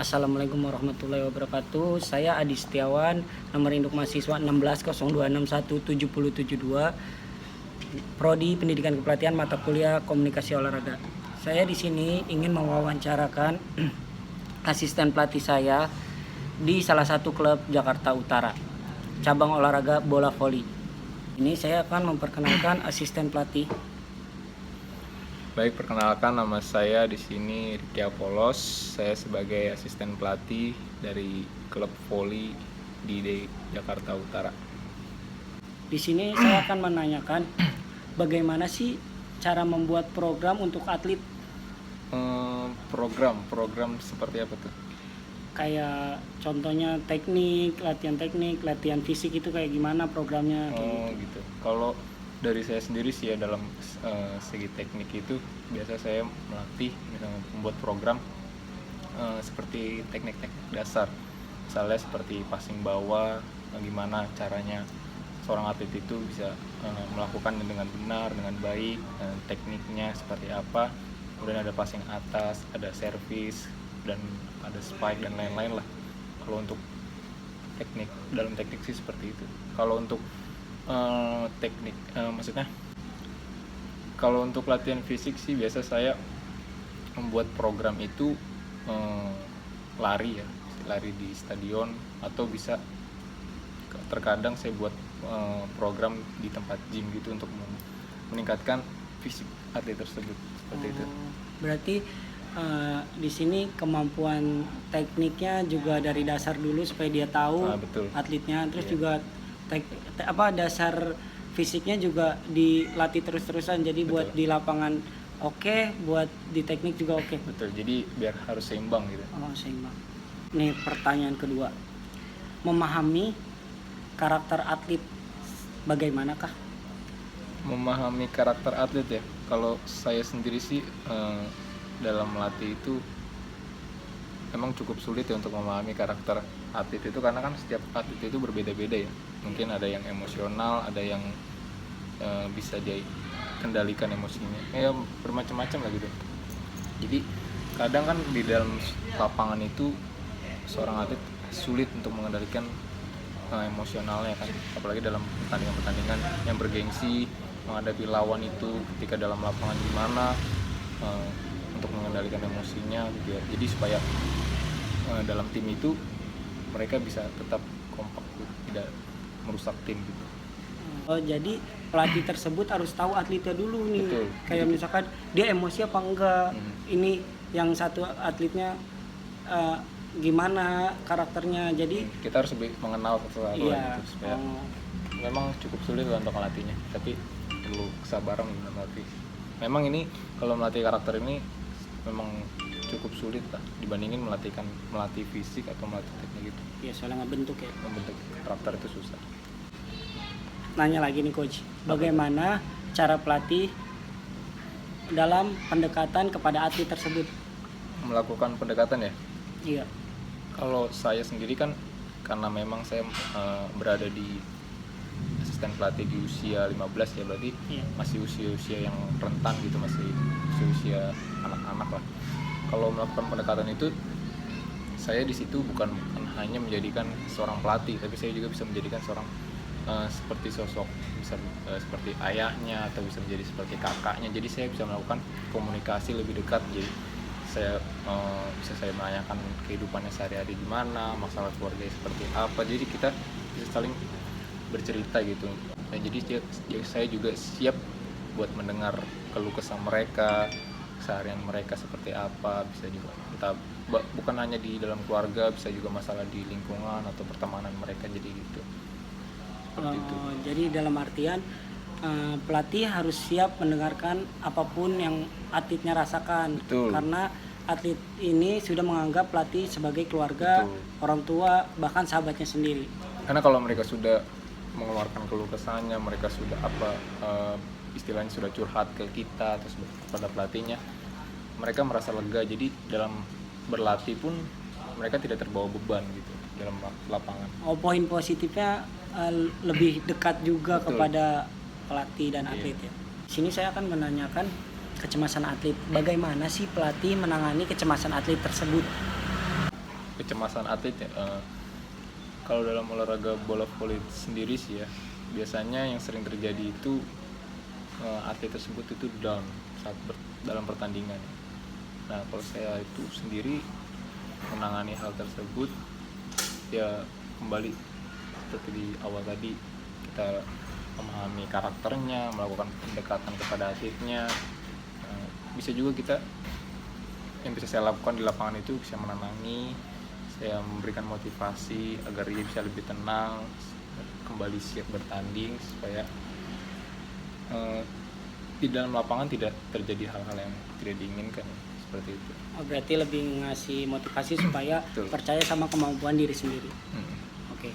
Assalamualaikum warahmatullahi wabarakatuh. Saya Adi Setiawan, nomor induk mahasiswa 1602617072, Prodi Pendidikan Kepelatihan mata kuliah Komunikasi Olahraga. Saya di sini ingin mewawancarakan asisten pelatih saya di salah satu klub Jakarta Utara, cabang olahraga bola voli. Ini saya akan memperkenalkan asisten pelatih. Baik, perkenalkan, nama saya di sini Ricky Apolos. Saya sebagai asisten pelatih dari klub voli di Jakarta Utara. Di sini saya akan menanyakan bagaimana sih cara membuat program untuk atlet. Program seperti apa tuh? Kayak contohnya latihan fisik itu kayak gimana programnya? Gitu. Kalau dari saya sendiri sih ya, dalam segi teknik itu biasa saya melatih, misalnya membuat program seperti teknik-teknik dasar, misalnya seperti passing bawah, gimana caranya seorang atlet itu bisa melakukan dengan benar, dengan baik, tekniknya seperti apa, kemudian ada passing atas, ada servis, dan ada spike dan lain-lain lah. Kalau untuk teknik, dalam teknik sih seperti itu. Kalau untuk teknik, maksudnya kalau untuk latihan fisik sih biasa saya membuat program itu lari di stadion, atau bisa terkadang saya buat program di tempat gym gitu untuk meningkatkan fisik atlet tersebut, seperti itu. Berarti di sini kemampuan tekniknya juga dari dasar dulu supaya dia tahu Betul. Atletnya, terus juga dasar fisiknya juga dilatih terus-terusan, jadi Betul. buat di lapangan oke, buat di teknik juga oke. Betul, jadi biar harus seimbang gitu. Seimbang. Nih pertanyaan kedua, memahami karakter atlet bagaimanakah? Memahami karakter atlet ya, kalau saya sendiri sih dalam melatih itu memang cukup sulit ya untuk memahami karakter atlet itu, karena kan setiap atlet itu berbeda-beda ya. Mungkin ada yang emosional, ada yang bisa dia kendalikan emosinya, bermacam-macam lah gitu. Jadi kadang kan di dalam lapangan itu seorang atlet sulit untuk mengendalikan emosionalnya kan, apalagi dalam pertandingan-pertandingan yang bergengsi, menghadapi lawan itu ketika dalam lapangan gimana untuk mengendalikan emosinya gitu ya. Jadi supaya dalam tim itu mereka bisa tetap kompak gitu, tidak merusak tim gitu. Jadi pelatih tersebut harus tahu atletnya dulu nih. Betul. Kayak misalkan dia emosi apa enggak, ini yang satu atletnya gimana karakternya, jadi kita harus lebih mengenal satu gitu, supaya memang cukup sulit untuk melatihnya, tapi perlu kesabaran dalam melatih. Memang ini kalau melatih karakter ini memang cukup sulit lah dibandingin melatih fisik atau melatih teknik gitu. Ya, soalnya membentuk karakter itu susah. Nanya lagi nih coach, bagaimana cara pelatih dalam pendekatan kepada atlet tersebut? Melakukan pendekatan ya? Iya. Kalau saya sendiri kan, karena memang saya berada di asisten pelatih di usia 15 ya, berarti masih usia yang rentan gitu, masih usia anak-anak lah. Kalau melakukan pendekatan itu, saya di situ bukan hanya menjadikan seorang pelatih, tapi saya juga bisa menjadikan seorang seperti sosok, bisa seperti ayahnya, atau bisa menjadi seperti kakaknya. Jadi saya bisa melakukan komunikasi lebih dekat. Jadi saya bisa menanyakan kehidupannya sehari-hari gimana, masalah keluarga seperti apa. Jadi kita bisa saling bercerita gitu. Nah, jadi saya juga siap buat mendengar keluh kesah mereka, keseharian mereka seperti apa. Bisa juga kita bukan hanya di dalam keluarga, bisa juga masalah di lingkungan atau pertemanan mereka, jadi gitu. Jadi dalam artian pelatih harus siap mendengarkan apapun yang atletnya rasakan. Betul. Karena atlet ini sudah menganggap pelatih sebagai keluarga, orang tua, bahkan sahabatnya sendiri. Karena kalau mereka sudah mengeluarkan keluh kesahnya, mereka sudah istilahnya sudah curhat ke kita atau kepada pelatihnya, mereka merasa lega. Jadi dalam berlatih pun mereka tidak terbawa beban gitu dalam lapangan. Poin positifnya lebih dekat juga kepada pelatih dan atlet ya. Di sini saya akan menanyakan kecemasan atlet. Bagaimana sih pelatih menangani kecemasan atlet tersebut? kecemasan atlet ya. Kalau dalam olahraga bola voli sendiri sih ya, biasanya yang sering terjadi itu atlet tersebut itu down saat dalam pertandingan. Nah, kalau saya itu sendiri menangani hal tersebut ya, kembali seperti di awal tadi, kita memahami karakternya, melakukan pendekatan kepada atletnya. Bisa juga kita, yang bisa saya lakukan di lapangan itu bisa menenangi, saya memberikan motivasi agar dia bisa lebih tenang, kembali siap bertanding, supaya di dalam lapangan tidak terjadi hal-hal yang tidak diinginkan, seperti itu. Berarti lebih ngasih motivasi supaya Betul. percaya sama kemampuan diri sendiri. Oke.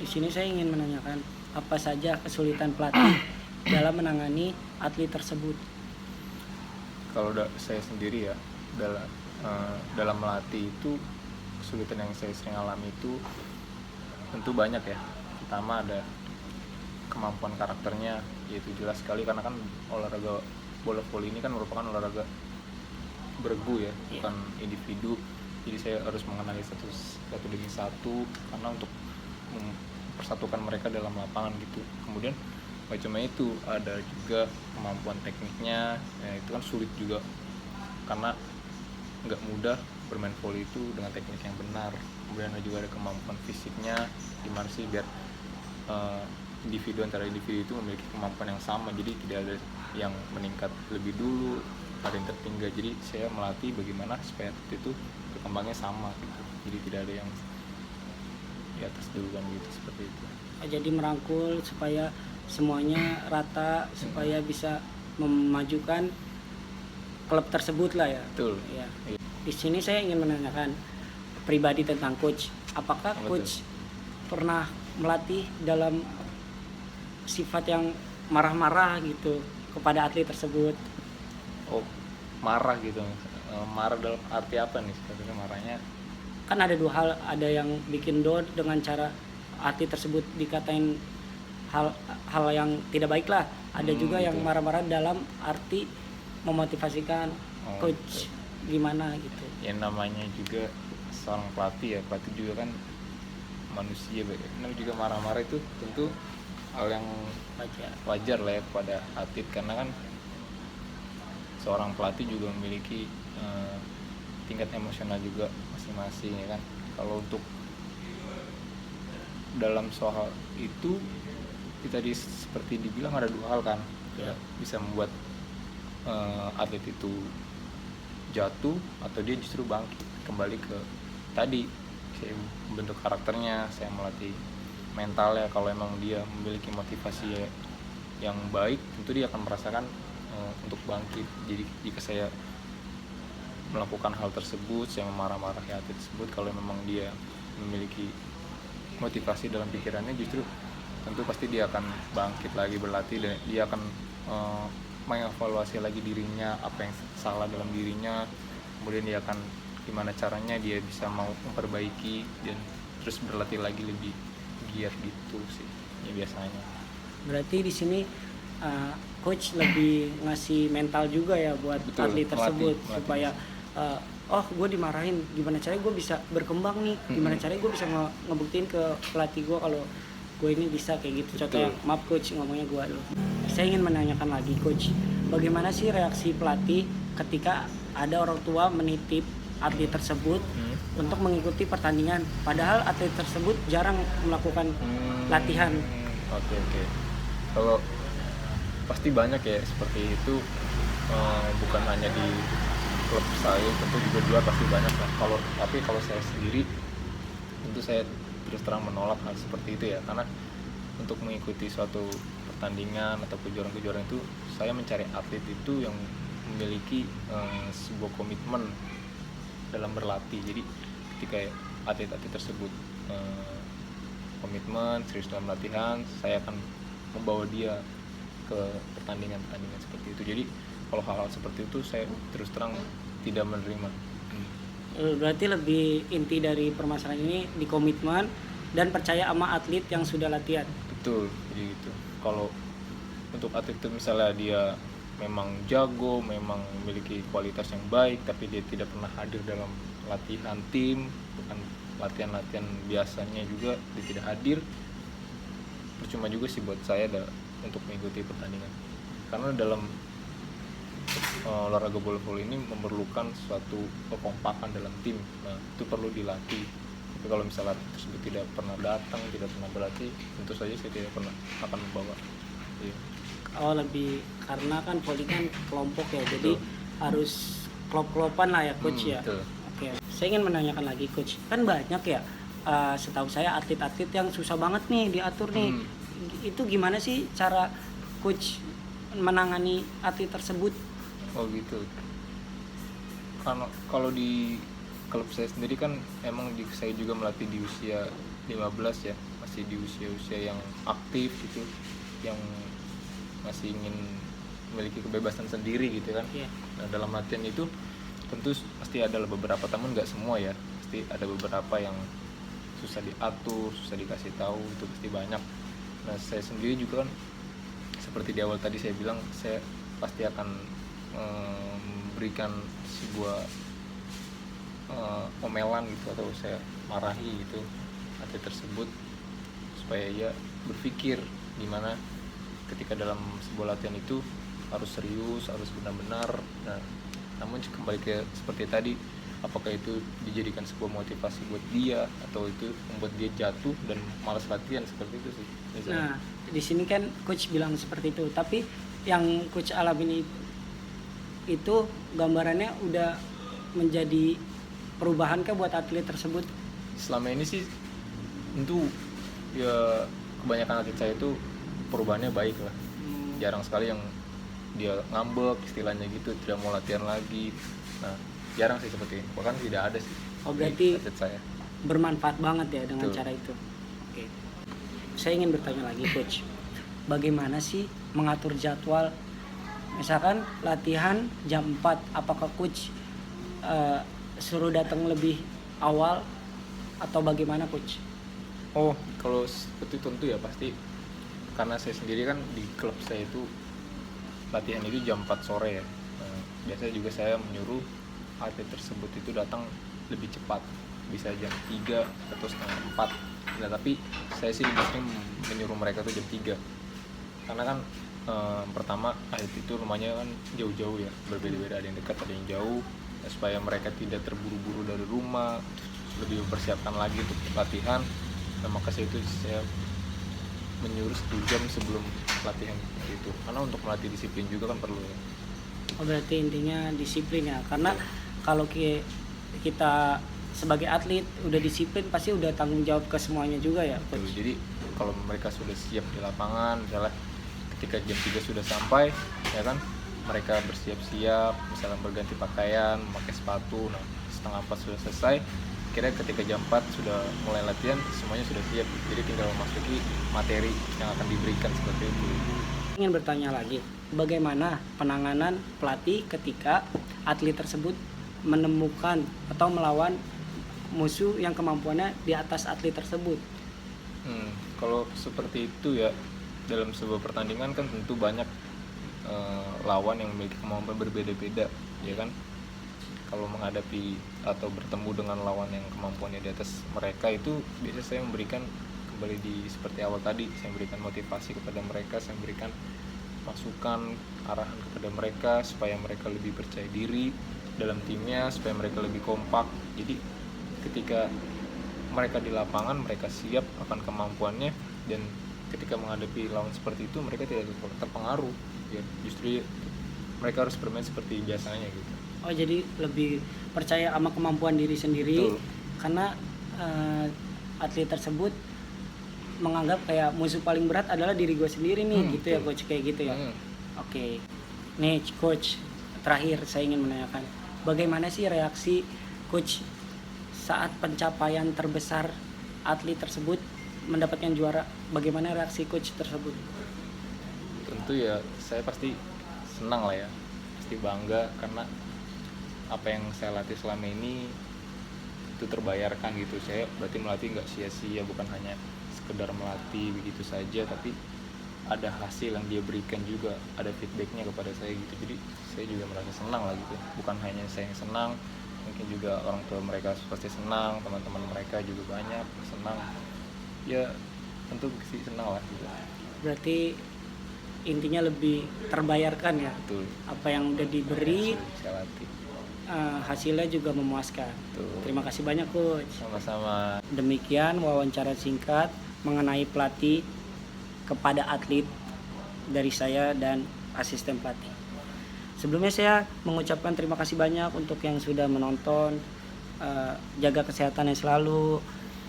Di sini saya ingin menanyakan apa saja kesulitan pelatih dalam menangani atlet tersebut. Kalau saya sendiri ya, dalam melatih itu, kesulitan yang saya sering alami itu tentu banyak ya. Pertama ada kemampuan karakternya, yaitu jelas sekali karena kan olahraga bola voli ini kan merupakan olahraga bergu ya, bukan individu. Jadi saya harus mengenali satu demi satu, karena untuk mempersatukan mereka dalam lapangan gitu. Kemudian macamnya itu ada juga kemampuan tekniknya, ya itu kan sulit juga karena nggak mudah bermain voli itu dengan teknik yang benar. Kemudian juga ada kemampuan fisiknya, gimana sih biar individu antara individu itu memiliki kemampuan yang sama, jadi tidak ada yang meningkat lebih dulu, ada yang tertinggal. Jadi saya melatih bagaimana supaya itu berkembangnya sama gitu, jadi tidak ada yang di atas duluan gitu, seperti itu. Jadi merangkul supaya semuanya rata, supaya bisa memajukan klub tersebut lah ya. Betul. Ya. Di sini saya ingin menanyakan pribadi tentang coach. Apakah coach pernah melatih dalam sifat yang marah-marah gitu kepada atlet tersebut? Oh, marah gitu. Marah dalam arti apa nih sebenarnya marahnya? Kan ada dua hal, ada yang bikin down dengan cara atlet tersebut dikatain hal yang tidak baik lah. Ada juga gitu. yang marah-marah dalam arti memotivasikan. Coach gimana gitu. Ya namanya juga seorang pelatih ya, pelatih juga kan manusia, namanya juga marah-marah itu tentu hal yang wajar lah ya kepada atlet, karena kan seorang pelatih juga memiliki tingkat emosional juga masing-masing ya kan. Kalau untuk dalam soal itu kita seperti dibilang ada dua hal kan, ya, bisa membuat atlet itu jatuh atau dia justru bangkit kembali ke tadi. Saya membentuk karakternya, saya melatih mentalnya. Kalau emang dia memiliki motivasi yang baik, tentu dia akan merasakan untuk bangkit. Jadi jika saya melakukan hal tersebut, saya memarah-marahi atlet tersebut, kalau memang dia memiliki motivasi dalam pikirannya, justru tentu pasti dia akan bangkit lagi berlatih, dan dia akan mengevaluasi lagi dirinya, apa yang salah dalam dirinya, kemudian dia akan gimana caranya dia bisa mau memperbaiki dan terus berlatih lagi lebih giat gitu sih ya biasanya. Berarti di sini coach lebih ngasih mental juga ya buat atlet tersebut, melatih. Supaya oh gue dimarahin, gimana caranya gue bisa berkembang nih, gimana caranya gue bisa ngebuktiin ke pelatih gue kalau gue ini bisa kayak gitu. Contohnya, maaf coach ngomongnya gue dulu. Saya ingin menanyakan lagi coach, bagaimana sih reaksi pelatih ketika ada orang tua menitip atlet tersebut untuk mengikuti pertandingan, padahal atlet tersebut jarang melakukan latihan? Oke. Kalau pasti banyak ya seperti itu, bukan hanya di klub saya, tentu juga di luar pasti banyak lah. Tapi kalau saya sendiri, tentu saya terus terang menolak hal seperti itu ya, karena untuk mengikuti suatu pertandingan atau kejuaraan-kejuaraan itu, saya mencari atlet itu yang memiliki sebuah komitmen dalam berlatih. Jadi ketika atlet-atlet tersebut komitmen serius dalam latihan, saya akan membawa dia ke pertandingan-pertandingan seperti itu. Jadi kalau hal-hal seperti itu saya terus terang tidak menerima. Berarti lebih inti dari permasalahan ini di komitmen dan percaya sama atlet yang sudah latihan. Betul, jadi gitu. Kalau untuk atlet itu misalnya dia memang jago, memang memiliki kualitas yang baik, tapi dia tidak pernah hadir dalam latihan tim, bukan latihan-latihan biasanya juga dia tidak hadir, percuma juga sih buat saya untuk mengikuti pertandingan. Karena dalam olahraga bola voli ini memerlukan suatu kekompakan dalam tim. Nah, itu perlu dilatih. Tapi kalau misalnya tersebut tidak pernah datang, tidak pernah berlatih, tentu saja saya tidak pernah akan membawa. Iya. Oh, lebih karena kan voli kan kelompok ya, jadi harus klop-klopan lah ya coach ya. Betul. Oke, saya ingin menanyakan lagi coach, kan banyak ya setahu saya atlet-atlet yang susah banget nih diatur nih. Itu gimana sih cara coach menangani atlet tersebut? Oh gitu. Karena kalau di klub saya sendiri kan emang saya juga melatih di usia 15 ya, masih di usia-usia yang aktif gitu, yang masih ingin memiliki kebebasan sendiri gitu kan. Yeah. Nah, dalam latihan itu tentu pasti ada beberapa teman, nggak semua ya, pasti ada beberapa yang susah diatur, susah dikasih tahu, itu pasti banyak. Nah, saya sendiri juga kan seperti di awal tadi saya bilang, saya pasti akan memberikan sebuah omelan gitu, atau saya marahi gitu atlet tersebut supaya ia berpikir gimana ketika dalam sebuah latihan itu harus serius, harus benar-benar. Nah, namun kembali ke seperti tadi, apakah itu dijadikan sebuah motivasi buat dia atau itu membuat dia jatuh dan malas latihan, seperti itu sih misalnya. Nah, di sini kan coach bilang seperti itu, tapi yang coach alamin itu gambarannya udah menjadi perubahan kah buat atlet tersebut? Selama ini sih tentu ya kebanyakan atlet saya itu perubahannya baik lah. Jarang sekali yang dia ngambek istilahnya gitu, tidak mau latihan lagi. Nah, jarang sih seperti ini, bahkan tidak ada sih. Oh, berarti atlet saya bermanfaat banget ya dengan Betul. cara itu. Oke. Saya ingin bertanya lagi coach, bagaimana sih mengatur jadwal? Misalkan latihan jam 4, apakah coach suruh datang lebih awal atau bagaimana coach? Oh, kalau seperti itu tentu ya pasti, karena saya sendiri kan di klub saya itu latihan itu jam 4 sore ya. Nah, biasanya juga saya menyuruh atlet tersebut itu datang lebih cepat, bisa jam 3 atau setengah 4. Nah, tapi saya sih lebih sering menyuruh mereka tuh jam 3. Karena kan pertama atlet itu rumahnya kan jauh-jauh ya, berbeda-beda, ada yang dekat, ada yang jauh. Nah, supaya mereka tidak terburu-buru dari rumah, lebih mempersiapkan lagi untuk latihan. Nah, maka saya menyuruh 1 jam sebelum latihan itu, karena untuk melatih disiplin juga kan perlu ya. Oh, berarti intinya disiplin ya, karena kalau kita sebagai atlet udah disiplin pasti udah tanggung jawab ke semuanya juga ya coach. Betul. Jadi kalau mereka sudah siap di lapangan, misalnya ketika jam 3 sudah sampai ya kan, mereka bersiap-siap, misalnya berganti pakaian, memakai sepatu. Nah, setengah 4 sudah selesai, kira ketika jam 4 sudah mulai latihan, semuanya sudah siap, jadi tinggal memasuki materi yang akan diberikan, seperti itu. Ingin bertanya lagi, bagaimana penanganan pelatih ketika atlet tersebut menemukan atau melawan musuh yang kemampuannya di atas atlet tersebut? Kalau seperti itu ya, dalam sebuah pertandingan kan tentu banyak lawan yang memiliki kemampuan berbeda-beda, ya kan. Kalau menghadapi atau bertemu dengan lawan yang kemampuannya di atas mereka, itu biasanya saya memberikan kembali seperti awal tadi, saya memberikan motivasi kepada mereka, saya memberikan masukan, arahan kepada mereka supaya mereka lebih percaya diri dalam timnya, supaya mereka lebih kompak. Jadi ketika mereka di lapangan, mereka siap akan kemampuannya, dan ketika menghadapi lawan seperti itu mereka tidak terpengaruh ya, justru mereka harus bermain seperti biasanya gitu. Oh, jadi lebih percaya sama kemampuan diri sendiri. Betul. Karena atlet tersebut menganggap kayak musuh paling berat adalah diri gue sendiri nih, gitu ya coach, kayak gitu ya. Oke. Nih coach, terakhir saya ingin menanyakan, bagaimana sih reaksi coach saat pencapaian terbesar atlet tersebut mendapatkan juara? Bagaimana reaksi coach tersebut? Tentu ya saya pasti senang lah ya, pasti bangga, karena apa yang saya latih selama ini itu terbayarkan gitu. Saya berarti melatih nggak sia-sia, bukan hanya sekedar melatih begitu saja, tapi ada hasil yang dia berikan juga, ada feedbacknya kepada saya gitu. Jadi saya juga merasa senang lah gitu. Bukan hanya saya yang senang, mungkin juga orang tua mereka pasti senang, teman-teman mereka juga banyak senang. Ya tentu sih senang lah gitu. Berarti intinya lebih terbayarkan ya, Betul. apa yang udah diberi, Saya latih. hasilnya juga memuaskan. Betul. Terima kasih banyak coach. Sama-sama. Demikian wawancara singkat mengenai pelatih kepada atlet dari saya dan asisten pelatih. Sebelumnya saya mengucapkan terima kasih banyak untuk yang sudah menonton. Jaga kesehatan yang selalu,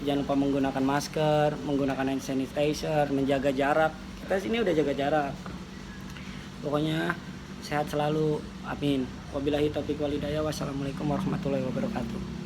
jangan lupa menggunakan masker, menggunakan hand sanitizer, menjaga jarak. Kita sini udah jaga jarak. Pokoknya sehat selalu, amin. Wabillahi taufiq wal hidayah. Wassalamualaikum warahmatullahi wabarakatuh.